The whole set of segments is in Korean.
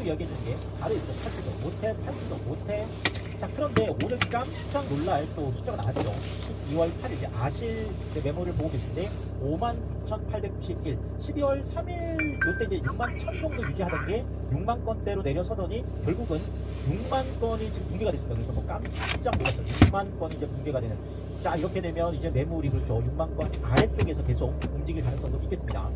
이야기해주는 게 바로 이렇게 팔지도 못해, 팔지도 못해. 자, 그런데 오늘 깜짝 놀랄 또 숫자가 나왔죠. 12월 8일 이제 아실 메모를 보고 계신데 59,891. 12월 3일 요때 이제 6만 1천 정도 유지하던 게 6만 건대로 내려서더니 결국은 6만 건이 지금 붕괴가 됐습니다. 그래서 뭐 깜짝 놀랐어요. 6만 건이 이제 붕괴가 되는. 자, 이렇게 되면 이제 매물이 그렇죠. 6만 건 아래쪽에서 계속 움직일 가능성도 있겠습니다.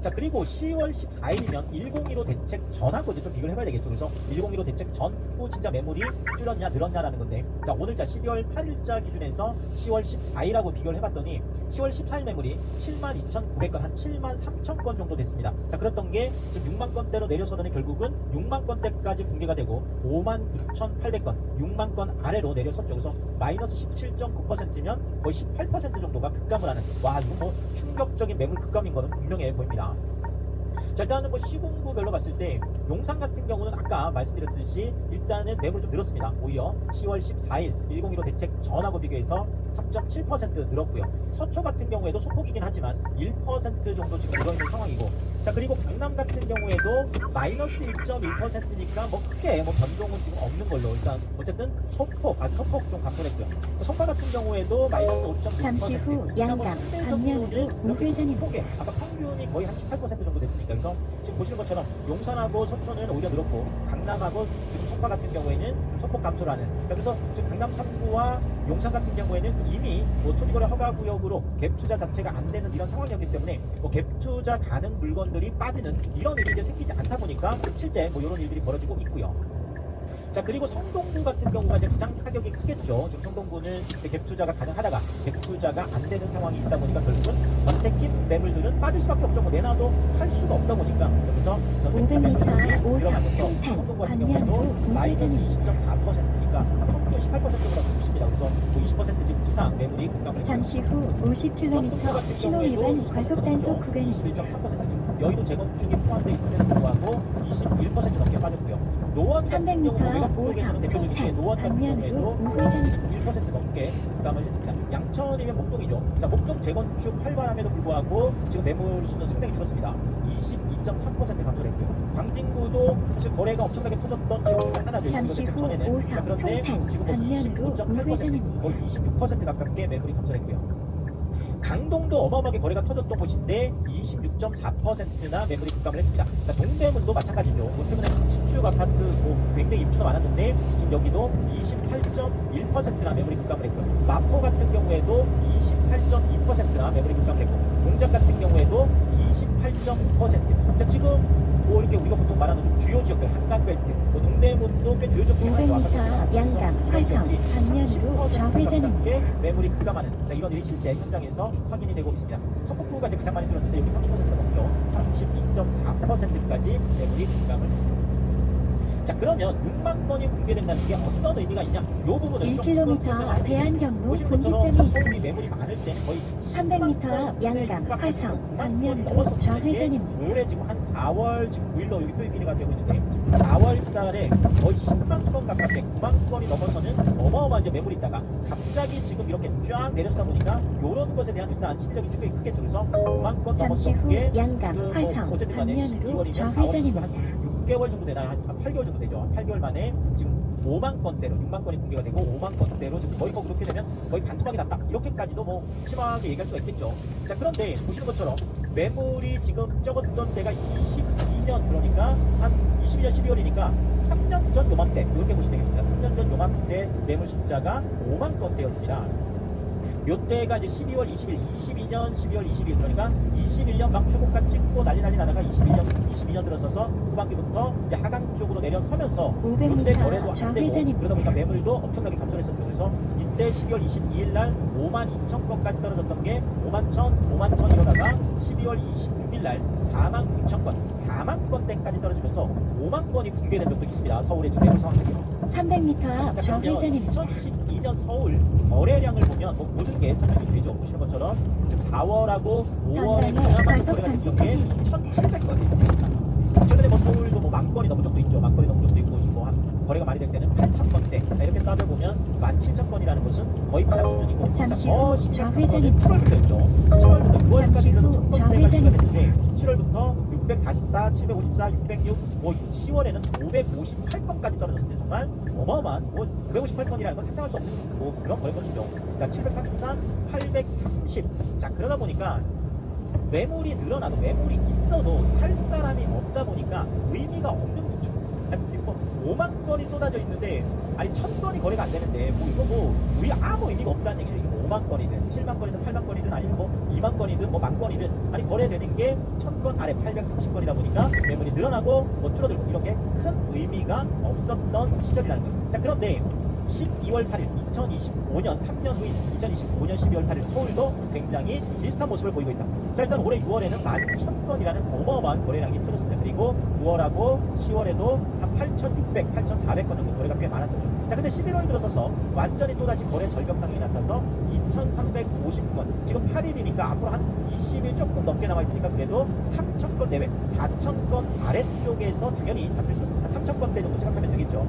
자, 그리고 10월 14일이면 101호 대책 전하고 이제 좀 비교를 해봐야 되겠죠. 그래서 101호 대책 전후 진짜 매물이 줄었냐 늘었냐라는 건데, 자, 오늘자 12월 8일자 기준에서 10월 14일하고 비교를 해봤더니 10월 14일 매물이 72,900건, 한 73,000건 정도 됐습니다. 자, 그랬던 게 지금 6만 건대로 내려서더니 결국은 6만 건대까지 붕괴가 되고 59,800건, 6만 건 아래로 내려섰죠. 그래서 마이너스 17.9%면 거의 18% 정도가 급감을 하는, 와, 이거 뭐 충격적인 매물 급감인 거는 분명해 보입니다. 자, 일단은 뭐 시공구별로 봤을 때 용산 같은 경우는 아까 말씀드렸듯이 일단은 매물 좀 늘었습니다. 오히려 10월 14일 101호 대책 전하고 비교해서 3.7% 늘었고요. 서초 같은 경우에도 소폭이긴 하지만 1% 정도 지금 늘어있는 상황이고, 자, 그리고 강남 같은 경우에도 마이너스 1.1%니까 뭐 크게 뭐 변동은 지금 없는 걸로, 일단 어쨌든 소폭, 아주 소폭 좀 감소했고요. 송파 같은 경우에도 마이너스 5.6%. 잠시 후 양감 반면으로 우회전입니다. 폭에 아까 평균이 거의 한 18% 정도 됐으니까, 그래서 지금 보시는 것처럼 용산하고 서초는 오히려 늘었고 강남하고 지금 송파 같은 경우에는 소폭 감소를 하는. 그래서 지금 강남 3구와 용산 같은 경우에는 이미 뭐 토지거래 허가구역으로 갭 투자 자체가 안 되는 이런 상황이었기 때문에 뭐 갭 투자 가능 물건들이 빠지는 이런 일이 이제 생기지 않다 보니까 실제 뭐 이런 일들이 벌어지고 있고요. 자, 그리고 성동구 같은 경우가 이제 가장 타격이 크겠죠. 지금 성동구는 갭 투자가 가능하다가 갭 투자가 안 되는 상황이 있다 보니까 결국은 전세kim 매물들은 빠질 수밖에 없죠. 뭐 내놔도 팔 수가 없다 보니까. 그래서 전세kim 매물들이 500m 들어가면서 오상 성동구 같은 방면으로 경우도 마이너스 우회전입니다. 20.4%니까 평균 18%보다 더 높습니다. 그래서 뭐 20% 지금 이상 매물이 급감을 잠시 후 50km 신호 위반 과속 단속 구간입니다. 21.3%, 여의도 재건축이 포함되어 있음에도 불구하고 21% 넘게 빠졌고요. 노원 같은 300m 경우 외곽 쪽에서는 오상 대표적인 게 노원 같은 방면으로 경우에도 우회전. 21% 넘게 급감을 했습니다. 양천이면 목동이죠. 자, 목동 재건축 활발함에도 불구하고 지금 매물 수는 상당히 줄었습니다. 22.3% 감소를 했고요. 광진구도 사실 거래가 엄청나게 터졌던 지역 중에 하나죠. 잠시 후 전에는. 오상 그런데 송탄 지금 방면으로 25.8%, 우회전입니다. 거의 26% 가깝게 매물이 감소를 했고요. 강동도 어마어마하게 거래가 터졌던 곳인데 26.4%나 매물이 급감을 했습니다. 자, 동대문도 마찬가지죠. 뭐 최근에 신축 아파트 뭐 굉장히 입주가 많았는데 지금 여기도 28.1%나 매물이 급감을 했고요. 마포 같은 경우에도 28.2%나 매물이 급감을 했고, 동작 같은 경우에도 28.5%. 자, 지금 뭐 이렇게 우리가 보통 말하는 좀 주요 지역들, 한강벨트, 뭐 동대문도 꽤 주요 지역 중에 하나죠. 500m 양감 활성 방면으로 좌회전입니다. 매물이 급감하는, 자, 이런 일이 실제 현장에서 확인이 되고 있습니다. 성북구가 이제 가장 많이 줄었는데 여기 30%가 넘죠. 32.4%까지 매물이 급감을 했습니다. 자, 그러면 6만 건이 붕괴된다는 게 어떤 의미가 있냐? 이 부분은 1km 대한경로 보시는 것처럼 분기점이 서울이 있습니다. 매물이 많을 때는 거의 300m 양감 활성 방면으로 좌회전입니다. 올해 지금 한 4월 지금 9일로 여기 표기가 되고 있는데 4월 달에 거의 10만 건 가깝게 9만 건이 넘어서는 어마어마한 이제 매물이 있다가 갑자기 지금 이렇게 쫙 내려서다 보니까 이런 것에 대한 일단 심리적인 충격이 크겠죠. 그래서 9만 건 잠시 넘었던 후 게 양감 지금 활성 어쨌든 간에 방면으로 12월이면 좌회전입니다. 한 6개월 정도 되나요? 한 8개월 정도 되죠. 한 8개월 만에 지금 5만 건대로 6만 건이 붕괴가 되고 5만 건대로 지금 거의 그렇게 되면 거의 반토막이 났다. 이렇게까지도 뭐 심하게 얘기할 수가 있겠죠. 자, 그런데 보시는 것처럼 매물이 지금 적었던 때가 22년, 그러니까 한 22년 12월이니까 3년 전 요맘때, 이렇게 보시면 되겠습니다. 3년 전 요맘때 매물 숫자가 5만 건대였습니다. 요때가 이제 12월 20일, 22년 12월 20일, 그러니까 21년 막 최고가 찍고 난리 나다가 22년 들어서서 후반기부터 이제 하강 쪽으로 내려서면서 500m 요때 거래도 안 되고 좌회전입니다. 그러다 보니까 매물도 엄청나게 감소를 했었죠. 그래서 이때 12월 22일 날 5만 2천 건까지 떨어졌던 게 5만 1천 이러다가 12월 26일 날 4만 9천 건, 4만 건대까지 떨어지면서 5만 건이 붕괴된 적도 있습니다. 서울의 지금 매물 상황이요. 300m 좌회전입니다. 2022년 서울 거래량을 보면 뭐 모든 게 설명이 되죠. 보시는 것처럼 지금 4월하고 5월에 전방에 그나마 과속 거래가 됐던 단속하고 게 있습니다. 1,700건. 최근에 뭐 서울도 뭐 만 건이 넘은 적도 있죠. 만 건이 넘은 적도 있고, 지금 뭐 한 거래가 많이 될 때는 8천 건대. 자, 이렇게 따져보면 17,000건이라는 것은 거의 바닥 수준이고, 잠시 자, 더 후 심각한 거는 좌회전입니다. 7월부터였죠. 7월부터 6월까지 잠시 후 그래도 1,000건대가 좌회전입니다. 됐는데 7월부터 644, 754, 606, 뭐 10월에는 558건까지 떨어졌습니다. 정말 어마어마한, 뭐 558건이라는 건 상상할 수 없는 뭐 그런 거래건이죠. 자, 733, 830. 자, 그러다 보니까 매물이 늘어나도 매물이 있어도 살 사람이 없다 보니까 의미가 없는 거죠. 지금 뭐 5만 건이 쏟아져 있는데 아니 1000건이 거래가 안 되는데 뭐 이거 뭐 아무 의미가 없다는 얘기예요. 이게 5만 건이든 7만 건이든 8만 건이든 아니면 뭐 2만 건이든 뭐 만 건이든 아니 거래되는 게 1000건 아래 830건이다 보니까 매물이 늘어나고 뭐 줄어들고 이렇게 큰 의미가 없었던 시절이라는 거예요. 자, 그런데 12월 8일 2025년 3년 후인 2025년 12월 8일 서울도 굉장히 비슷한 모습을 보이고 있다. 자, 일단 올해 6월에는 11,000건이라는 어마어마한 거래량이 터졌습니다. 그리고 9월하고 10월에도 한 8,600, 8,400건 정도 거래가 꽤 많았었죠. 자, 근데 11월 들어서서 완전히 또다시 거래 절벽상이 나타나서 2,350건. 지금 8일이니까 앞으로 한 20일 조금 넘게 남아있으니까 그래도 3,000건 내외, 4,000건 아래쪽에서 당연히 잡힐 수 있는 한 3,000건대 정도 생각하면 되겠죠.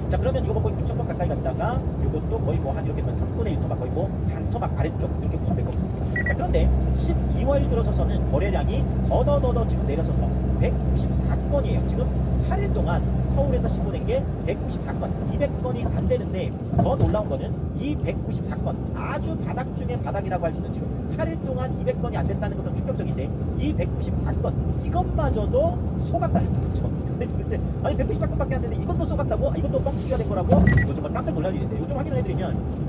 자, 그러면 이거 뭐 거의 9,000건 가까이 갔다가 이것도 거의 뭐 한 이렇게 되면 3분의 1토막 거의 뭐 반 토막 아래쪽 이렇게 보시면 될 것 같습니다. 자, 그런데 12월 들어서서는 거래량이 더 지금 내려서서 194건이에요. 지금 8일 동안 서울에서 신고된 게 194건, 200건이 안 되는데 더 놀라운 거는 이 194건 아주 바닥 중에 바닥이라고 할 수 있는 지금 8일 동안 200건이 안 됐다는 것도 충격적인데 이 194건 이것마저도 속았다는 거죠. 근데 도대체 아니 194건밖에 안 되는데 이것도 속았다고? 아, 이것도 뻥튀기가 된 거라고? 이거 정말 깜짝 놀랄 일인데 요즘 확인을 해드리면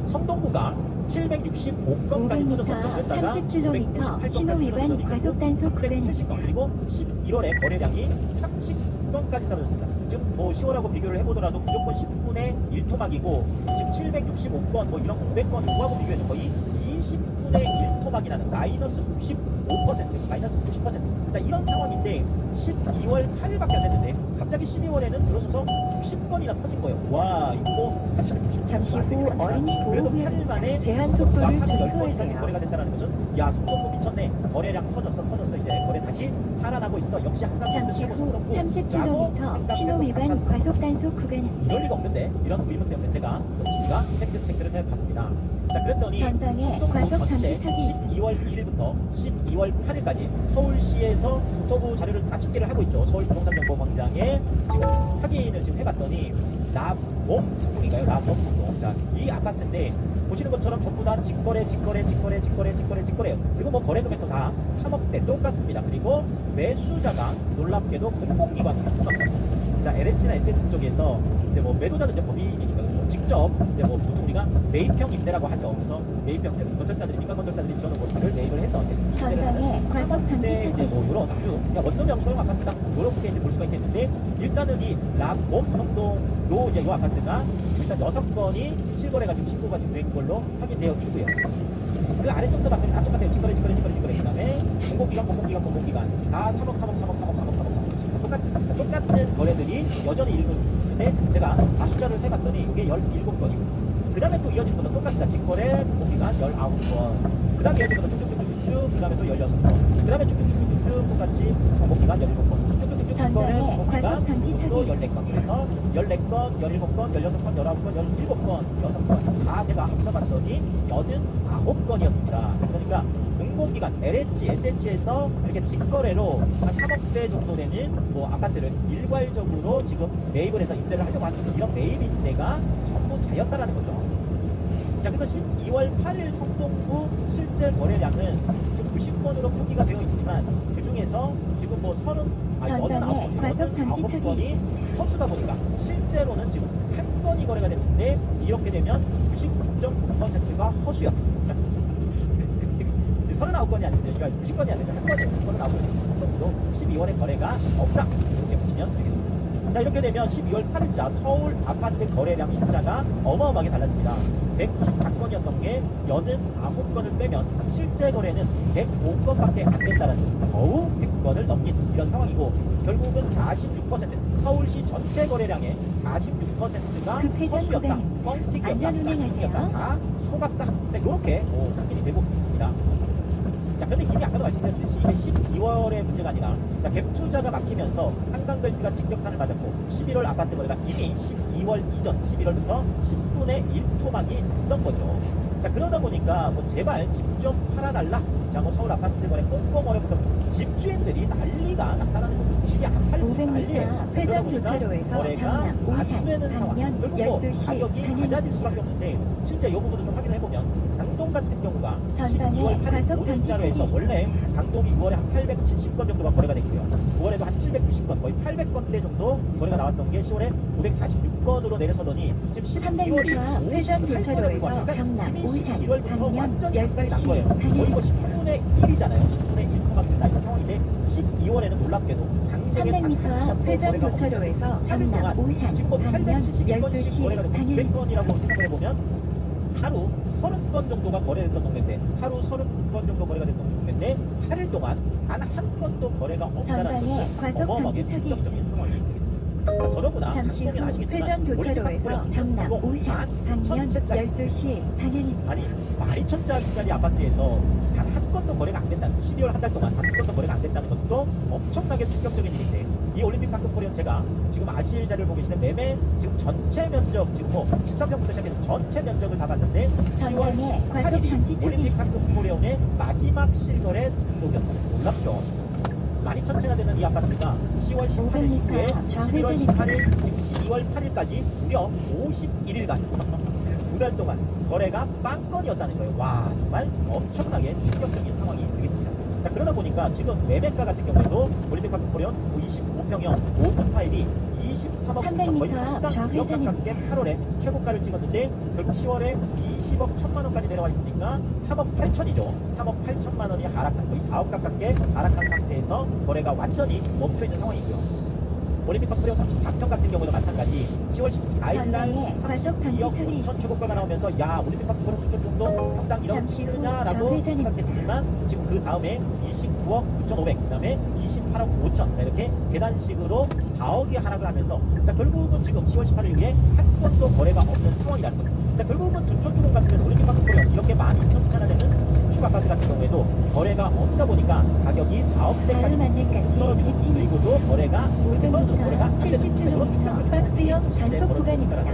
성동구가 765건까지 터졌었죠. 그랬다가 30km 신호 위반 과속 단속 구간 370건 그리고 11월에 거래량이 39건까지 떨어졌습니다. 지금 뭐 10월하고 비교를 해보더라도 무조건 10분의 1토막이고 지금 765건 뭐 이런 500건 그거하고 비교해도 거의 20분의 1토막이 나는 마이너스 95%, 마이너스 90%. 자, 이런 상황인데 12월 8일밖에 안 됐는데 갑자기 12월에는 들어서서 90건이나 터진 거예요. 와, 이거 뭐 사실 잠시 후 어린이 그래도 8일 만에 제한 속도를 10건까지 준수하세요. 거래가 됐다는 것은 야, 성동구 미쳤네. 거래량 터졌어 이제 거래 다시 살아나고 있어. 역시 한강 잠시 후 30km 신호 위반 과속 단속 구간입니다. 이럴 리가 없는데 이런 의문 때문에 제가 역시가 팩트 체크를 해봤습니다. 자, 그랬더니 전방에 성동구 과속 전체 감지턱이 있습니다. 12월 1일부터 12월 8일까지 서울시에서 국토부 자료를 다 집계를 하고 있죠. 서울부동산정보광장에 지금 확인을 지금 해봤더니 나봄 성동인가요? 나봄 성동. 자, 이 아파트인데 보시는 것처럼 전부 다 직거래예요. 그리고 뭐 거래 금액도 다 3억대 똑같습니다. 그리고 매수자가 놀랍게도 공공기관입니다. 자, LH나 SH 쪽에서 이제 뭐 매도자는 이제 법인이니까 그렇죠. 직접 이제 뭐 보통 우리가 매입형 임대라고 하죠. 그래서 매입형 임대, 건설사들이 민간 건설사들이 지어놓은 곳을 매입을 해서 임대를 전방에 하는 과속 감지턱이 뭐 있습니다. 이런 아주 그러니까 원룸형 소형 아파트다 이런 것에 이제 볼 수가 있겠는데 일단은 이 남봄 성동 요 이제 요 아파트가 일단 6건이 실거래가 지금 신고가 지금 된 걸로 확인되어 있고요. 그 아래쪽도 봤더니 다 똑같아요. 직거래. 그 다음에 공공기관 다 3억 똑같은 거래들이 여전히 일고 있는데 제가 숫자를 세봤더니 이게 17건이고 그 다음에 또 이어지는 것도 똑같습니다. 직거래 공공기관 19건 그 다음에 이어지는 것도 쭉쭉쭉쭉 그 다음에 또 16건 그 다음에 쭉쭉쭉쭉 똑같이 공공기관 17건 쭉쭉쭉쭉 직거래 전방에 공공기관 과속 감지턱이 또 있습니다. 14건 그래서 14건, 17건, 16건, 19건, 17건, 6건 다 제가 합쳐봤더니 89건이었습니다. 그러니까 공공기관 LH, SH에서 이렇게 직거래로 한 3억대 정도 되는 뭐 아파트를 일괄적으로 지금 매입을 해서 임대를 하려고 하는 이런 매입 임대가 전부 다였다라는 거죠. 자, 그래서 12월 8일 성동구 실제 거래량은 지금 90건으로 표기가 되어 있지만 그 중에서 지금 뭐 전방에 과속 감지턱이 89건이 허수다 보니까 실제로는 지금 한 건이 거래가 됐는데 이렇게 되면 99.9%가 허수였다. 39건이 아닌데, 그러니까 90건이 아니라 한 건이에요. 39건이 성동구도 12월에 거래가 없다. 이렇게 보시면 되겠습니다. 자, 이렇게 되면 12월 8일자 서울 아파트 거래량 숫자가 어마어마하게 달라집니다. 194건이었던 게 89건을 빼면 실제 거래는 105건밖에 안 된다는 겨우 100건을 넘긴 이런 상황이고 결국은 46% 서울시 전체 거래량의 46%가 급회전 허수였다, 구간입니다. 뻥튀기였다, 안전 운행하세요. 다 속았다. 자, 이렇게 확인이 되고 있습니다. 자, 그런데 이미 아까도 말씀드렸듯이 이게 12월의 문제가 아니라 자, 갭 투자가 막히면서 한강벨트가 직격탄을 맞았고 11월 아파트 거래가 이미 12월 이전 11월부터 10분의 1토막이 났던 거죠. 자, 그러다 보니까 뭐 제발 집 좀 팔아달라. 자, 뭐 서울 아파트 거래 꽁꽁어려부터 집주인들이 난리가 났다는 거죠. 집이 안 팔리는 500m 회전 교차로에서 전남, 오산, 방면 결국 뭐 12시 가격이 방향입니다. 낮아질 수밖에 없는데 실제 이 부분을 좀 확인을 해보면 강동 같은 경우가 전방에 12월 8일 과속 오전자로에서 방지턱이 원래 강동이 6월에 한 870건 정도가 거래가 됐고요. 9월에도 한 790건, 거의 800건대 정도 거래가 나왔던 게 10월에 546건으로 내려서더니 지금 12월이 300m 회전 교차로에서 전남, 오산, 방면 12시 거의 뭐 방향입니다. 10분의 1이잖아요. 10분의 1토막이 나 있는 상황인데 12월에는 놀랍게도 강동의 300m 회전 교차로에서 전남, 오산, 지금 뭐 방면 870건씩 12시 거래가 되고 방향입니다. 900건이라고 생각을 해보면 하루 30건 정도가 거래됐던 동네인데 하루 30건 정도 거래가 됐던 동네인데 8일 동안 단 한 건도 거래가 없다는 전방에 것은 과속 어마어마하게 방지턱이 충격적인 상황이 되겠습니다. 자, 더더구나 잠시 후 강동은 아시겠지만 회전 교차로에서 전남, 오산, 방면 12시 방향입니다. 아니 12,000짜리 아파트에서 단 한 건도 거래가 안 된다는 12월 한 달 동안 단 한 건도 거래가 안 됐다는 것도 엄청나게 충격적인 일인데 이 올림픽 파크 코리온 제가 지금 아실 자료를 보고 계시는 매매 지금 전체 면적 지금 뭐 13평부터 시작해서 전체 면적을 다 봤는데 10월 전방에 과속 18일이 방지턱이 올림픽 파크 있습니다. 코리온의 마지막 실거래 등록이었어요. 놀랍죠? 12,000채나 되는 이 아파트가 10월 18일 500m 이후에 11월 좌회전입니다. 18일 지금 12월 8일까지 무려 51일간 두 달 동안 거래가 빵건이었다는 거예요. 와, 정말 엄청나게 충격적인 상황이 되겠습니다. 자, 그러다 보니까 지금 매매가 같은 경우에도 올림픽 파크 코리온 25평형 5분 파일이 23억 300m 거의 한당 2억 좌회전입니다. 가깝게 8월에 최고가를 찍었는데 결국 10월에 20억 1천만 원까지 내려와 있으니까 3억 8천이죠. 3억 8천만 원이 하락한 거의 4억 가깝게 하락한 상태에서 거래가 완전히 멈춰 있는 상황이고요. 올림픽 파크 코리온 34평 같은 경우도 마찬가지 10월 14일 날 전방에 과속 32억 방지턱이 5천 최고가가 나오면서 야 올림픽 파크 코리온 이것 정도 평당 1억 잠시 후 쓰느냐라고 좌회전입니다. 생각했지만 지금 그 다음에 29억 9,500, 그 다음에 28억 5천 자 이렇게 계단식으로 4억이 하락을 하면서 자 결국은 지금 10월 18일 이후에 한 건도 거래가 없는 상황이라는 거죠. 자 결국은 둔촌주공 같은 올림픽 파크 코리온 이렇게 12,000채나 되는 신축 아파트 같은 경우에도 거래가 없다 보니까 가격이 4억대까지 다음 안내까지 직진입니다. 그리고도 거래가 500m 70km 박스형 단속 구간입니다.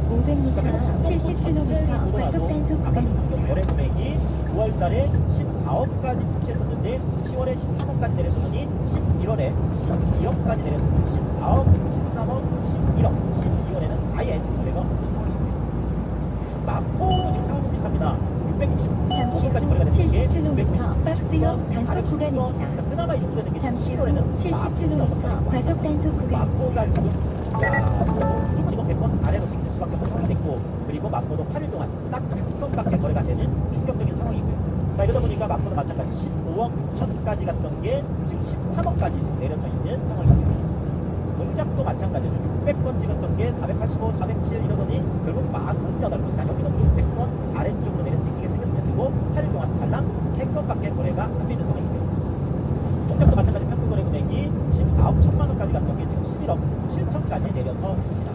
500m 70km 과속 단속 구간입니다. 거래 금액이 9월달에 14억까지 터치했었는데 10월에 13억까지 내렸었더니 11월에 12억까지 내렸습니다. 14억, 13억, 11억, 12월에는 아예 지금 거래가 없는 상황입니다. 마포도 지금 상황은 비슷합니다. 660까지 잠시 후 거래가 됐는 게 70km 박스형 단속 410건. 구간입니다. 자, 그나마 이 정도 되는 게 잠시 후 11월에는 70km 과속 단속 구간입니다. 마포가 지금 무조건 이건 100건 아래로 찍힐 수밖에 없는 상황이 됐고 그리고 마포도 8일 동안 딱 한 건밖에 거래가 안 되는 충격적인 상황이고요. 자 이러다 보니까 마포도 마찬가지 15억 6천까지 갔던 게 지금 13억까지 지금 내려서 있는 상황이고요. 동작도 마찬가지죠. 600건 찍었던 게 485, 407 이러더니 결국 48건. 자 여기는 좀 100건 아래쪽으로 내려 찍히게 생겼습니다. 그리고 8일 동안 달랑 3건밖에 거래가 안 되는 상황이고요. 동작도 마찬가지 평균 거래 금액이 14억 1천만 원까지 갔던 게 지금 11억 7천까지 내려서 있습니다.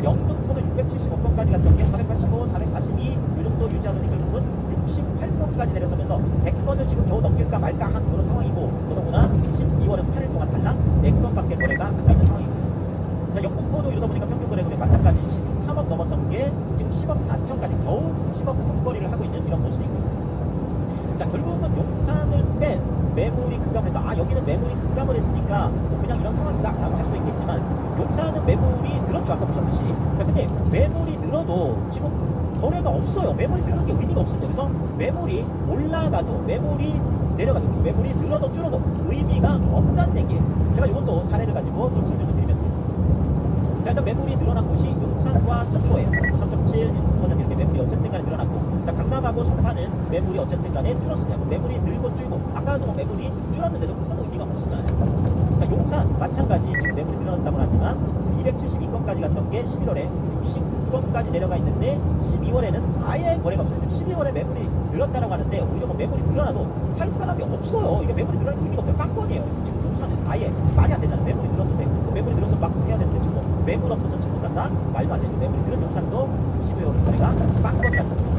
영등포는 675건까지 갔던 게 485, 442 이 정도 유지하더니 결국은 68건까지 내려서면서 100건을 지금 겨우 넘길까 말까 한 그런 상황이고 더더구나 12월은 8일 동안 달랑 4건밖에 거래가 안 되는 상황이고요. 자, 영등포도 이러다 보니까 평균 거래 금액 마찬가지 13억 넘었던 게 지금 10억 4천까지 겨우 10억 턱거리를 하고 있는 이런 모습이고요. 자 결국은 용산을 뺀 매물이 급감을 해서 아 여기는 매물이 급감을 했으니까 뭐 그냥 이런 상황이다 라고 할 수도 있겠지만 용산은 매물이 늘었죠 아까 보셨듯이. 자 근데 매물이 늘어도 지금 거래가 없어요. 매물이 늘는 게 의미가 없습니다. 그래서 매물이 올라가도 매물이 내려가도 매물이 늘어도 줄어도 의미가 없다는 얘기예요. 제가 이것도 사례를 가지고 좀 설명을 드리면 자 일단 매물이 늘어난 곳이 용산과 서초예요. 3.7% 이렇게 매물이 어쨌든 간에 늘어났고 자 강남하고 송파는 매물이 어쨌든 간에 줄었습니다. 매물이 늘고 줄고 아까도 뭐 매물이 줄었는데도 큰 의미가 없었잖아요. 자 용산 마찬가지 지금 매물이 늘어났다고 하지만 272건까지 갔던 게 11월에 69건까지 내려가 있는데 12월에는 아예 거래가 없어요. 12월에 매물이 늘었다라고 하는데 오히려 뭐 매물이 늘어나도 살 사람이 없어요. 이게 매물이 늘어나는 의미가 없어요. 깜건이에요. 지금 용산은 아예 말이 안 되잖아요. 매물이 늘었는데 매물이 늘어서 막 해야 되는데 지금 뭐 매물 없어서 지금 못 산다? 말도 안 되죠. 매물이 늘은 용산도 지금 12월은 거래가 빵건이라는 겁니다.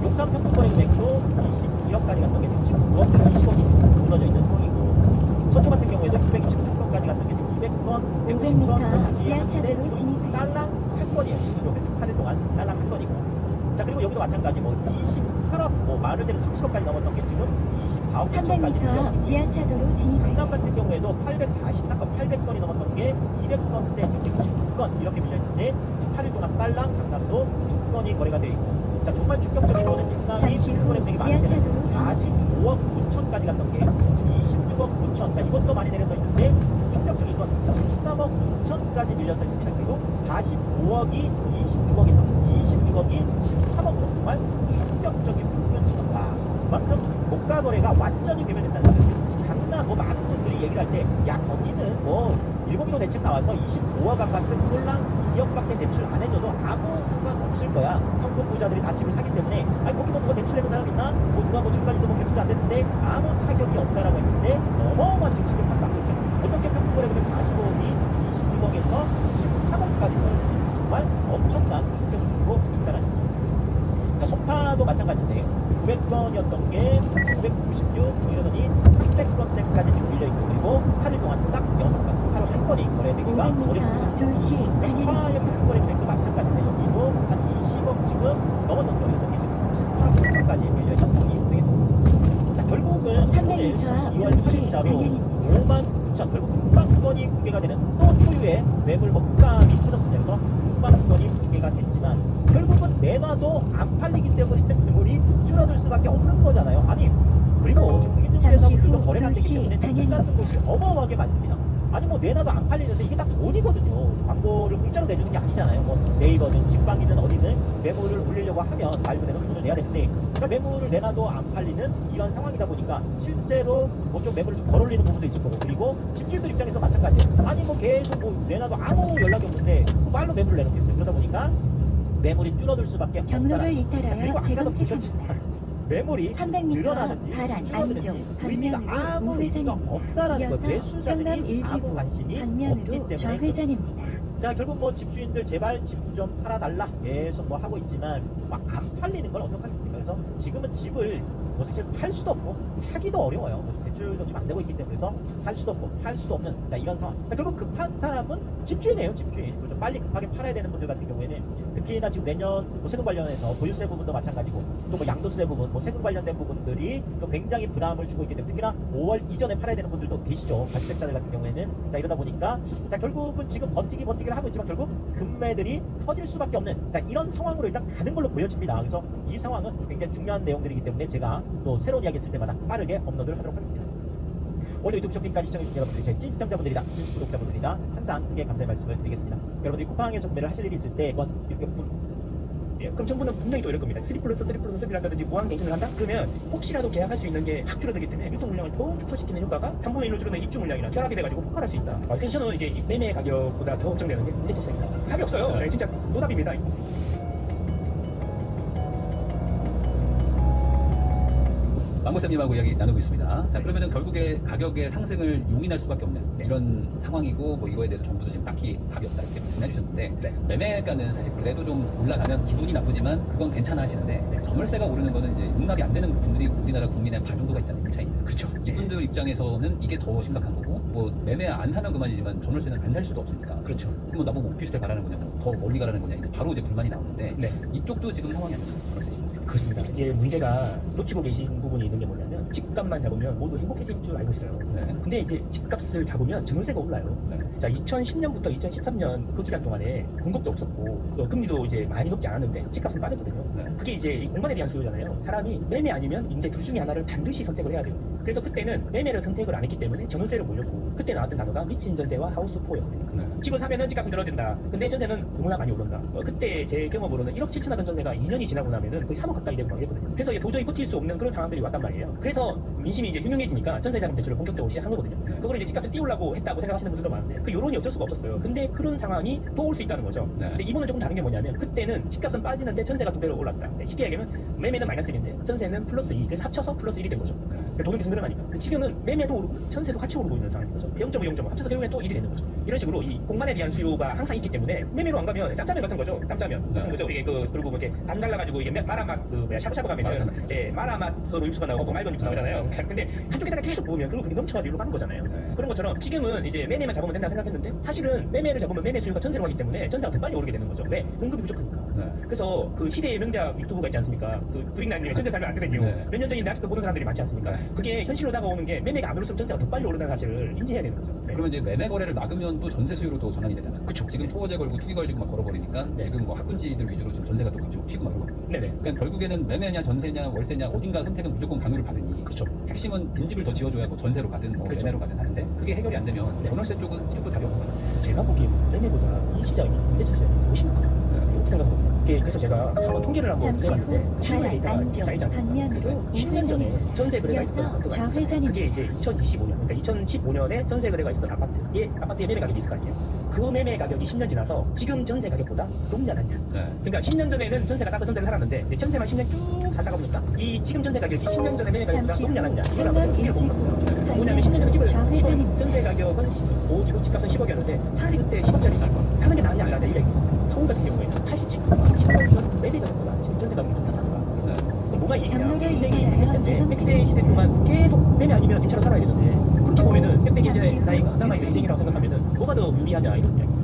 용산 평균 거래 금액도 22억까지 갔던 게 지금 19억, 20억이 지금 무너져 있는 상황이고, 서초 같은 경우에도 663건까지 갔던 게 지금 200건, 500m 지하차도로 지금 진입하세요. 딸랑 한 건이에요. 10km 8일 동안 딸랑 한 건이고. 자, 그리고 여기도 마찬가지 28억, 많을 때는 30억까지 넘었던 게 지금 24억 9천까지 300m 지하차도로 진입하세요. 강남 같은 경우에도 844건, 800건이 넘었던 게 200건대 지금 199건 이렇게 밀려있는데, 지금 8일 동안 딸랑 강남도 2건이 거래가 되어 있고, 자, 정말 충격적으로는 강남이 잠시 후 거래액이 많을 때는 지하차도로 45억 5천까지 갔던 게 지금 26억 5천. 자, 이것도 많이 내려서 있는데, 충격적인 건 13억 2천까지 밀려서 있습니다. 그리고 45억이 26억에서 26억이 13억으로 정말 충격적인 평균 지금. 와, 그만큼 고가 거래가 완전히 괴멸됐다는 거죠. 강남 많은 분들이 얘기를 할 때, 야, 거기는 101호 대책 나와서 25억 가까운 꼴랑 2억밖에 대출 안 해줘도 아무 상관없을 거야. 현금 부자들이 다 집을 사기 때문에, 아니 거기 누가 대출해는 사람 있나? 누가 지금까지도 갚지도 안 됐는데 아무 타격이 없다라고 했는데, 어마어마한 지금 충격을 받고 있죠. 어떻게 평균 거래 금액 45억이 26억에서 13억까지 떨어졌습니다. 정말 엄청난 충격을 주고 있다는 거죠. 자, 소파도 마찬가지인데요. 900건이었던 게 996, 이러더니 300건대까지 지금 밀려있고, 그리고 8일 동안 딱 6건, 하루 한 건이 거래되기가 500m 어렵습니다. 2시 방향 소파의 평균 거래 금액도 마찬가지인데, 여기도 한 20억 지금 넘어섰죠. 이렇게 지금 18억 7천까지 밀려있는 상황이 되겠습니다. 자, 결국은 오늘 300m 2월 도시 8일자로 방향입니다. 5만 9천, 결국 6만 건이 공개가 되는 또 초유의 매물 급감이 터졌습니다. 그래서 6만 건이 공개가 됐지만, 결국은 내놔도 안 팔리기 때문에 매물이 줄어들 수밖에 없는 거잖아요. 아니, 그리고 지금 공인중개사분들도 잠시 후 거래가 안 되기 2시 때문에 방향입니다. 끝나는 곳이 어마어마하게 많습니다. 아니 내놔도 안 팔리는데 이게 다 돈이거든요. 광고를 공짜로 내주는 게 아니잖아요. 네이버든 직방이든 어디든 매물을 올리려고 하면 말문에는 돈을 내야 되는데, 그러니까 매물을 내놔도 안 팔리는 이런 상황이다 보니까 실제로 좀 매물을 좀 덜 올리는 부분도 있을 거고, 그리고 집주인들 입장에서 마찬가지예요. 아니 계속 내놔도 아무 연락이 없는데 말로 매물을 내놓겠어요. 그러다 보니까 매물이 줄어들 수밖에 경로를 없다는. 이탈하여 그리고 아까도 재검색합니다. 보셨지만 매물이 300m 늘어나는지 바란 줄어드는지 안쪽 의미가 방면으로 아무 의미가 우회전입니다. 없다라는 거예요. 이어서 매수자들이 경남 아무 일지구 관심이 없기 방면으로 때문에. 좌회전입니다. 자, 결국 집주인들 제발 집 좀 팔아달라 계속 하고 있지만 안 팔리는 걸 어떡하겠습니까? 그래서 지금은 집을 사실 팔 수도 없고 사기도 어려워요. 대출도 지금 안 되고 있기 때문에, 그래서 살 수도 없고 팔 수도 없는 이런 상황. 자, 결국 급한 사람은 집주인이에요. 집주인. 그래서 빨리 급하게 팔아야 되는 분들 같은 경우에는, 특히나 지금 내년 세금 관련해서 보유세 부분도 마찬가지고, 또 양도세 부분, 세금 관련된 부분들이 또 굉장히 부담을 주고 있기 때문에, 특히나 5월 이전에 팔아야 되는 분들도 계시죠. 가주택자들 같은 경우에는. 자, 이러다 보니까 결국은 지금 버티기를 하고 있지만 결국 금매들이 터질 수밖에 없는 이런 상황으로 일단 가는 걸로 보여집니다. 그래서 이 상황은 굉장히 중요한 내용들이기 때문에 제가 또 새로운 이야기 있을 때마다 빠르게 업로드를 하도록 하겠습니다. 오늘 유튜브 쇼핑까지 시청해주신 여러분들이 제 찐 시청자분들이다, 찐 구독자분들이다, 항상 크게 감사의 말씀을 드리겠습니다. 여러분들이 쿠팡에서 구매를 하실 일이 있을 때 이건 이렇게 예, 그럼 정부는 분명히 또 이럴 겁니다. 3+3+3를 한다든지 무한갱신을 한다? 그러면 혹시라도 계약할 수 있는 게 확 줄어들기 때문에 유통 물량을 더 축소시키는 효과가 3분의 1로 줄어든 입주 물량이랑 결합이 돼가지고 폭발할 수 있다. 그래서 저는 이제 이 매매 가격보다 더 걱정되는 게 문제 제시입니다. 답이 없어요. 네, 진짜 노답입니다. 망고쌤님하고 이야기 나누고 있습니다. 자, 그러면은 결국에 가격의 상승을 용인할 수밖에 없는 이런 상황이고, 이거에 대해서 정부도 지금 딱히 답이 없다 이렇게 말씀해 주셨는데, 매매가는 사실 그래도 좀 올라가면 기분이 나쁘지만 그건 괜찮아 하시는데, 전월세가 오르는 거는 이제 용납이 안 되는 분들이 우리나라 국민의 반 정도가 있잖아요. 1차인에서. 그렇죠. 이분들 입장에서는 이게 더 심각한 거고, 매매 안 사면 그만이지만 전월세는 안 살 수도 없으니까. 그렇죠. 그럼 나보고 오피스텔 가라는 거냐, 더 멀리 가라는 거냐, 이제 바로 이제 불만이 나오는데, 네. 이쪽도 지금 상황이 안 좋죠. 그럴 수 있습니다. 그렇습니다. 이제 문제가 놓치고 계신 부분이 있는 게 뭐냐면, 집값만 잡으면 모두 행복해질 줄 알고 있어요. 네. 근데 이제 집값을 잡으면 전월세가 올라요. 네. 자, 2010년부터 2013년 그 기간 동안에 공급도 없었고, 금리도 이제 많이 높지 않았는데 집값은 빠졌거든요. 네. 그게 이제 이 공간에 대한 수요잖아요. 사람이 매매 아니면 임대 둘 중에 하나를 반드시 선택을 해야 돼요. 그래서 그때는 매매를 선택을 안 했기 때문에 전월세를 몰렸고, 그때 나왔던 단어가 미친 전세와 하우스 포였거든요. 네. 집을 사면은 집값은 늘어진다. 근데 전세는 너무나 많이 오른다. 그때 제 경험으로는 1억 7천 하던 전세가 2년이 지나고 나면은 거의 3억 가까이 되고 막 이랬거든요. 그래서 이게 도저히 버틸 수 없는 그런 상황들이 왔단 말이에요. 그래서 민심이 이제 흉흉해지니까 전세자금 대출을 본격적으로 시작한 거거든요. 그걸 이제 집값을 띄우려고 했다고 생각하시는 분들도 많은데, 그 여론이 어쩔 수가 없었어요. 근데 그런 상황이 또 올 수 있다는 거죠. 네. 근데 이번은 조금 다른 게 뭐냐면, 그때는 집값은 빠지는데 전세가 2배로 올랐다. 쉽게 얘기하면 매매는 마이너스 1인데 전세는 플러스 2. 그래서 합쳐서 플러스 1이 된 거죠. 네. 돈은 계속 늘어나니까. 근데 지금은 매매도 오르고 전세도 같이 오르고 있는 상황인 거죠. 0.5, 0.5 합쳐서 결국엔 또 1이 되는 거죠. 이런 식으로 이 공간에 대한 수요가 항상 있기 때문에 매매로 안 가면 짬짜면 같은 거죠. 짬짜면 같은 거죠. 이게 그리고 이렇게 반 갈라가지고 이게 마라맛 그 뭐야 샤브샤브 가면은 마라맛으로 육수가 나오고 또 말건 육수 나오잖아요. 근데 한쪽에다가 계속 부으면 결국 그게 넘쳐가지고 일로 가는 거잖아요. 그런 것처럼 지금은 이제 매매만 잡으면 된다 생각했는데 사실은 매매를 잡으면 매매 수요가 전세로 가기 때문에 전세가 더 빨리 오르게 되는 거죠. 왜? 공급이 부족하니까. 그래서 그 시대의 명작 유튜브가 있지 않습니까? 그 브릭나님의 전세 살면 안 되는 이유. 네. 몇 년 전인데 아직도 보는 사람들이 많지 않습니까? 그게 현실로 다가오는 게 매매가 안 오를수록 전세가 더 빨리 오른다는 사실을 인지해야 되는 거죠. 네. 그러면 이제 매매 거래를 막으면 또 전세 수요로 또 전환이 되잖아요. 그쵸. 지금 토어제 걸고 투기 걸고 막 걸어버리니까 네. 지금 뭐 학군지들 위주로 좀 전세가 또 갑자기 피고 막 이러거든요. 네네. 그러니까 결국에는 매매냐 전세냐 월세냐 어딘가 선택은 무조건 강요를 받으니 그렇죠. 핵심은 빈집을 더 지어줘야 뭐 전세로 가든 뭐 그쵸. 매매로 가든 하는데 그게 해결이 안 되면 네. 전월세 쪽은 무조건 답이 없는 거예요. 제가 보기에 매매보다 이 시장이 임대차 시장이 더 심각해요. 네. 이렇게 생각하거든요. 그래서 제가 한번 통계를 한번 잠시 후 해봤는데 신고의 데이터가 안쪽 쌓이지 않습니까? 방면으로 그래서 10년 전에 전세 거래가 있었던 이어서 아파트가 있었어요. 좌회전입니다. 그게 이제 2025년, 그러니까 2015년에 전세 거래가 있었던 아파트의 매매 가격이 있을 거 아니에요. 그 매매 가격이 10년 지나서 지금 전세 가격보다 높냐 낮냐. 네. 그러니까 10년 전에는 전세가 싸서 전세를 살았는데 이제 전세만 10년 쭉 살다가 보니까 이 지금 전세 가격이 10년 전에 매매 가격보다 잠시 높냐 후 낮냐 이걸 한번 한남 통계를 일지구 보거든요. 뭐냐면 10년 전에 집을 좌회전입니다. 전세 가격은 5억이고 집값은 10억이었는데 차라리 그때 10억짜리 사는 게 나으냐 안 나으냐 이 얘기예요. 서울 같은 경우에는 87%가 10년 전 매매 가격보다 지금 전세 가격이 더 비싼 거야. 네. 그럼 뭐가 이익이냐? 경로를 인생이 이용하여 X인데 지금 X의 시대 동안 계속 매매 아니면 X로 살아야 되는데 그렇게 보면은 빽빽이 잠시 이제 후 나이가 남아있는 인생이라고 생각하면은 뭐가 더 유리하냐 이런 이야기예요.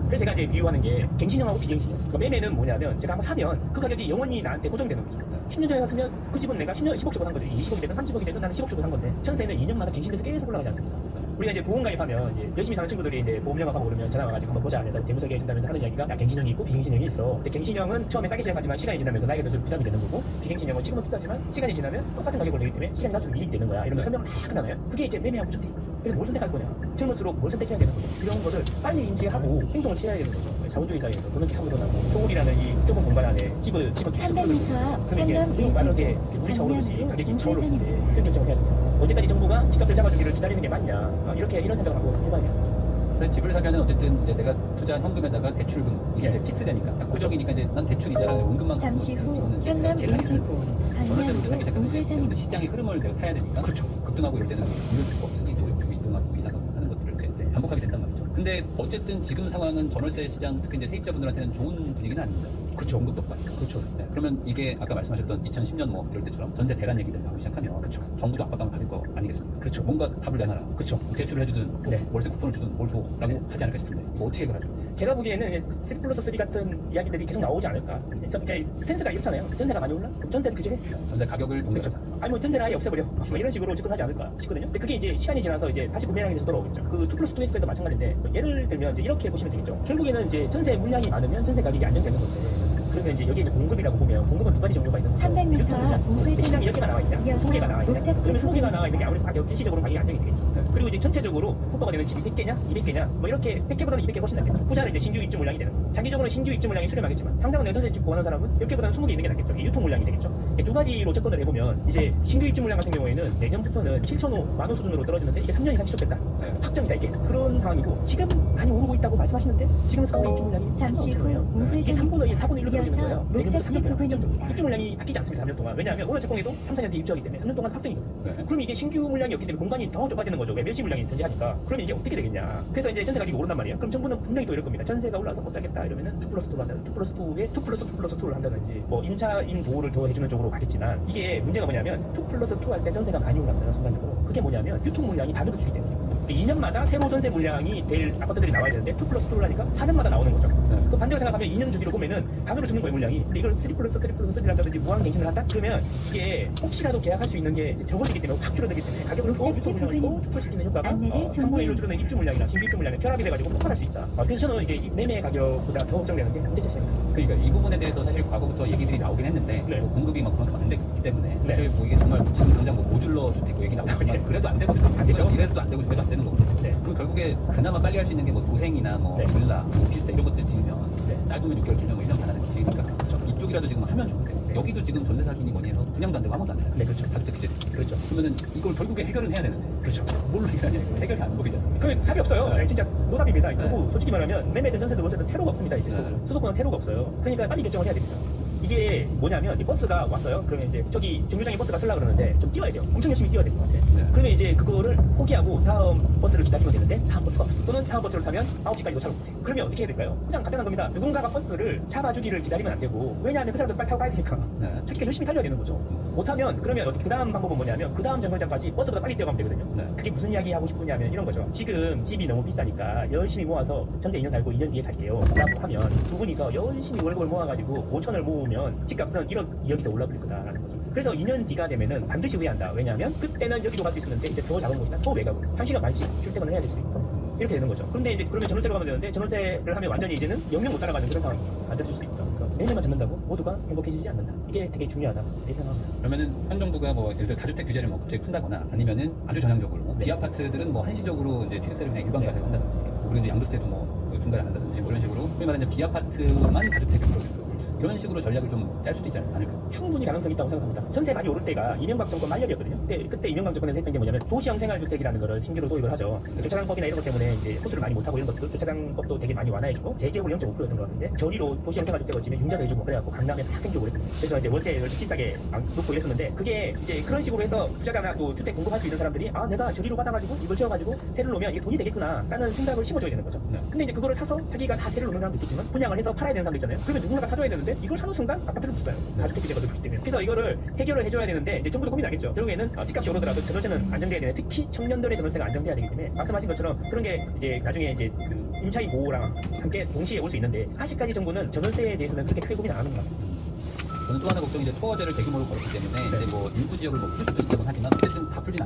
그래서 제가 이제 비유하는 게 갱신형하고 비갱신형. 그 매매는 뭐냐면 제가 한번 사면 그 가격이 영원히 나한테 고정되는 거죠. 10년 전에 샀으면 그 집은 내가 10억 주고 산 거죠. 20억이 되든 30억이 되든 나는 10억 주고 산 건데 전세는 2년마다 갱신돼서 계속 올라가지 않습니까? 우리가 이제 보험 가입하면 이제 열심히 사는 친구들이 이제 보험 영업하고 그러면 전화 와가지고 한번 보자 해서 재무설계 해준다면서 하는 이야기가 야 갱신형이 있고 비갱신형이 있어. 근데 갱신형은 처음에 싸게 시작하지만 시간이 지나면서 나에게 들수록 부담이 되는 거고 비갱신형은 지금은 비싸지만 시간이 지나면 똑같은 가격을 내기 때문에 시간이 나중에 이익이 되는 거야. 이런 설명을 막 하잖아요. 그게 이제 매매하고 전세. 그래서 뭘 선택할 거냐. 젊을수록 뭘 선택해야 되는 거죠. 이런 것을 빨리 인지하고 행동을 취해야 되는 거죠. 자본주의 사회에서 그런 게 하고 일어나고 서울이라는 이 좁은 공간 안에 집을 300m 앞 그러면 이게 한남 너무 빠르게 일지구 물이 차오르듯이 방면으로 가격이 차오르는데 우회전입니다. 이런 결정을 해야 됩니다. 언제까지 정부가 집값을 잡아주기를 기다리는 게 맞냐. 이렇게 이런 생각을 하고 해봐야 되는 거죠. 그래서 집을 사면은 어쨌든 이제 내가 투자한 현금에다가 대출금 이게 이제 픽스되니까 딱 고정이니까 이제 난 대출 이자라는 원금만 잠시 후 이거는 이제 한남 계산이 되는 일지구 전월세로 이제 사기 방면으로 시작하면 이제 우회전입니다. 시장의 흐름을 내가 타야 되니까 그렇죠. 급등하고 이럴 때는 이럴 수가 없으니 또 이동하고 이사가고 하는 것들을 이제 반복하게 된단 말이죠. 근데 어쨌든 지금 상황은 전월세 시장 특히 이제 세입자분들한테는 좋은 분위기는 아닙니다. 그렇죠. 공급도 없고. 그렇죠. 네, 그러면 이게 아까 말씀하셨던 2010년 뭐 이럴 때처럼 전세 대란 얘기들 나오기 시작하면 그렇죠. 정부도 압박감을 받을 거 아니겠습니까? 그렇죠. 뭔가 답을 내놔라. 그렇죠. 대출을 해주든 네. 월세 쿠폰을 주든 뭘 줘라고 하지 않을까 싶은데 이거 어떻게 해결하죠? 제가 보기에는 3+3 같은 이야기들이 계속 나오지 않을까. 이제 스탠스가 이렇잖아요. 전세가 많이 올라? 그럼 전세를 규제해. 전세 가격을 그렇죠. 동결하자. 아니 뭐 전세를 아예 없애버려. 뭐 이런 식으로 접근하지 않을까 싶거든요. 근데 그게 이제 시간이 지나서 이제 다시 구매량이 돼서 돌아오겠죠. 그 2+2 했을 때도 마찬가지인데 뭐 예를 들면 이제 이렇게 보시면 되겠죠. 결국에는 이제 전세 물량이 많으면 전세 가격이 안정되는 건데 그러면 이제 여기 이제 공급이라고 보면 공급은 두 가지 종류가 있는 거죠. 300m 유통 물량. 우회전. 시장에 10개가 나와 있냐? 이어서 20개가 나와 있냐? 목적지 그러면 20개가 부근. 나와 있는 게 아무래도 가격 일시적으로 가격이 안정이 되겠죠. 그리고 이제 전체적으로 후보가 되는 집이 100개냐? 200개냐? 뭐 이렇게 100개보다는 200개 훨씬 낫겠죠. 후자는 이제 신규 입주 물량이 되는 거. 장기적으로 신규 입주 물량이 수렴하겠지만 당장은 내가 전세 집 구하는 사람은 10개보다는 20개 있는 게 낫겠죠. 이게 유통 물량이 되겠죠. 두 가지로 접근을 해보면 이제 신규 입주 물량 같은 경우에는 내년부터는 7,500만 원 수준으로 떨어지는데 이게 3년 이상 지속됐다. 네. 확정이다 이게. 그런 상황이고 지금 많이 오르고 있다고 말씀하시는데 지금 서울의 입주 물량이 잠시 후 3,500만 이게 3분의 1, 4분의 1로 떨어지는 이어서 거예요. 목적지 부근입니다. 입주 물량이 바뀌지 않습니다. 3년 동안. 왜냐하면 오늘 제공에도 3, 4년 뒤에 입주하기 때문에 3년 동안 확정이거든요. 네. 그럼 이게 신규 물량이 없기 때문에 공간이 더 좁아지는 거죠. 왜 멸시 물량이 존재하니까. 그러면 이게 어떻게 되겠냐. 그래서 이제 전세 가격이 오른단 말이에요. 그럼 정부는 분명히 또 이럴 겁니다. 전세가 올라서 못 살겠다 이러면은 2+2로 한다는 2+2에 2+2+2를 한다든지 뭐 임차인 보호를 더 해주는 쪽으로 가겠지만 이게 문제가 뭐냐면 2+2 할 때 전세가 많이 올랐어요. 순간적으로. 그게 뭐냐면 유통 물량이 반으로 줄기 때문에 2년마다 새로 전세 물량이 될 아파트들이 나와야 되는데 2+2를 하니까 4년마다 나오는 거죠. 네. 그 반대로 생각하면 2년 주기로 보면은 반으로 주는 거예요 물량이. 근데 이걸 3+3+3를 한다든지 무한 갱신을 한다? 그러면 이게 혹시라도 계약할 수 있는 게 적어지기 때문에 확 줄어들기 때문에 가격을 더 유통 물량을 더 축소시키는 효과가 안내를 3분의 1로 줄어든 입주 물량이나 신규 입주 물량이 결합이 돼가지고 폭발할 수 있다. 그래서 저는 이게 이 매매 가격보다 더 걱정되는 게 임대차 시장입니다. 그러니까 이 부분에 대해서 사실 과거부터 얘기들이 나오긴 했는데 네. 뭐 공급이 막 그만큼 안 됐기 때문에 네. 사실 뭐 이게 정말 지금 당장 뭐 모듈러 주택 뭐 얘기 나오지만 네. 그래도 안 되거든요. 안 되죠. 이래도 안 되고 저래도 안 되는 거거든요. 네. 그럼 결국에 그나마 빨리 할 수 있는 게 뭐 도생이나 뭐 네. 빌라, 뭐 오피스텔 이런 것들 지으면 네. 짧으면 6개월, 길면 뭐 1년 반 하는 지으니까 이쪽이라도 지금 하면 좋은데 여기도 지금 전세 사기니 뭐니 해서 분양도 안 되고 아무것도 안 돼요. 네, 그렇죠. 다주택 규제. 그렇죠. 그러면은 이걸 결국에 해결은 해야 되는데 그렇죠. 뭘로 해결하냐 이거 해결이 안 보이잖아요. 그 답이 없어요. 네. 진짜 노답입니다. 네. 그리고 솔직히 말하면 매매든 전세든 월세든 테러가 없습니다. 이제 네. 수도권은 테러가 없어요. 그러니까 빨리 결정을 해야 됩니다. 이게 뭐냐면 이 버스가 왔어요. 그러면 이제 저기 정류장에 버스가 쓰려고 그러는데 좀 뛰어야 돼요. 엄청 열심히 뛰어야 될 것 같아요. 네. 그러면 이제 그거를 포기하고 다음 버스를 기다리면 되는데 다음 버스가 없어. 또는 다음 버스를 타면 9시까지 도착을 못해. 그러면 어떻게 해야 될까요? 그냥 간단한 겁니다. 누군가가 버스를 잡아주기를 기다리면 안 되고, 왜냐하면 그 사람들 빨리 타고 가야 되니까 네. 자기가 열심히 달려야 되는 거죠. 못하면 그러면 어떻게 그 다음 방법은 뭐냐면 그 다음 정거장까지 버스보다 빨리 뛰어가면 되거든요. 네. 그게 무슨 이야기 하고 싶으냐면 이런 거죠. 지금 집이 너무 비싸니까 열심히 모아서 전세 2년 살고 2년 뒤에 살게요 라고 하면 두 분이서 열심히 월급을 모아가지고 5천을 모으면 집값은 1억 2억이 더 올라버릴 거다라는 거죠. 그래서 2년 뒤가 되면은 반드시 후회한다. 왜냐하면 그때는 여기로 갈 수 있었는데 이제 더 작은 곳이나 더 외곽으로 1시간 반씩 출퇴근을 해야 될 수 있고 이렇게 되는 거죠. 그런데 이제 그러면 전월세로 가면 되는데 전월세를 하면 완전히 이제는 영영 못 따라가는 그런 상황이 만들어질 수 있다. 그래서 매년만 잡는다고 모두가 행복해지지 않는다. 이게 되게 중요하다. 이렇게 생각합니다. 그러면은 현 정부가 뭐 예를 들어 다주택 규제를 뭐 갑자기 푼다거나 아니면은 아주 전향적으로 네. 비아파트들은 뭐 한시적으로 이제 취득세를 그냥 일반 과세를 한다든지 그리고 이제 양도세도 뭐 중단 안 한다든지 뭐 이런 식으로 소위 말하는 이제 비아파트만 다주택을 풀어주고 이런 식으로 전략을 좀 짤 수도 있지 않을까요? 충분히 가능성이 있다고 생각합니다. 전세 많이 오를 때가 이명박 정권 말년이었거든요. 그때 이명박 정권에서 했던 게 뭐냐면 도시형 생활주택이라는 거를 신규로 도입을 하죠. 주차장법이나 이런 것 때문에 이제 호수를 많이 못하고 이런 것도 주차장법도 되게 많이 완화해주고 재개업을 0.5%였던 것 같은데 저리로 도시형 생활주택을 지면 융자도 해주고 그래갖고 강남에서 막 생기고 그랬거든요. 그래서 이제 월세를 비싸게 놓고 이랬었는데 그게 이제 그런 식으로 해서 투자자나 또 주택 공급할 수 있는 사람들이 아 내가 저리로 받아가지고 이걸 지어가지고 세를 놓으면 이게 돈이 되겠구나 라는 생각을 심어줘야 되는 거죠. 네. 근데 이제 그거를 사서 자기가 다 세를 놓는 사람도 있겠지만 분양을 해서 팔아야 되는 사람도 있잖아요. 그러면 누군가가 사줘야 되는데 이걸 사는 순간 아파트를 못 사요. 다주택 규제가 높기 때문에. 그래서 이거를 해결을 해줘야 되는데 이제 정부도 고민이 나겠죠. 결국에는 집값이 오르더라도 전월세는 안정돼야 되는데 특히 청년들의 전월세가 안정돼야 되기 때문에 말씀하신 것처럼 그런 게 이제 나중에 이제 그 임차인 보호랑 함께 동시에 올 수 있는데 아직까지 정부는 전월세에 대해서는 그렇게 크게 고민 안 하는 것 같습니다. 저는 또 하나 걱정이 이제 토어제를 대규모로 걸었기 때문에 이제 뭐 일부 지역을 뭐 풀 수도 있다고 하지만 어쨌든 다 풀진 않을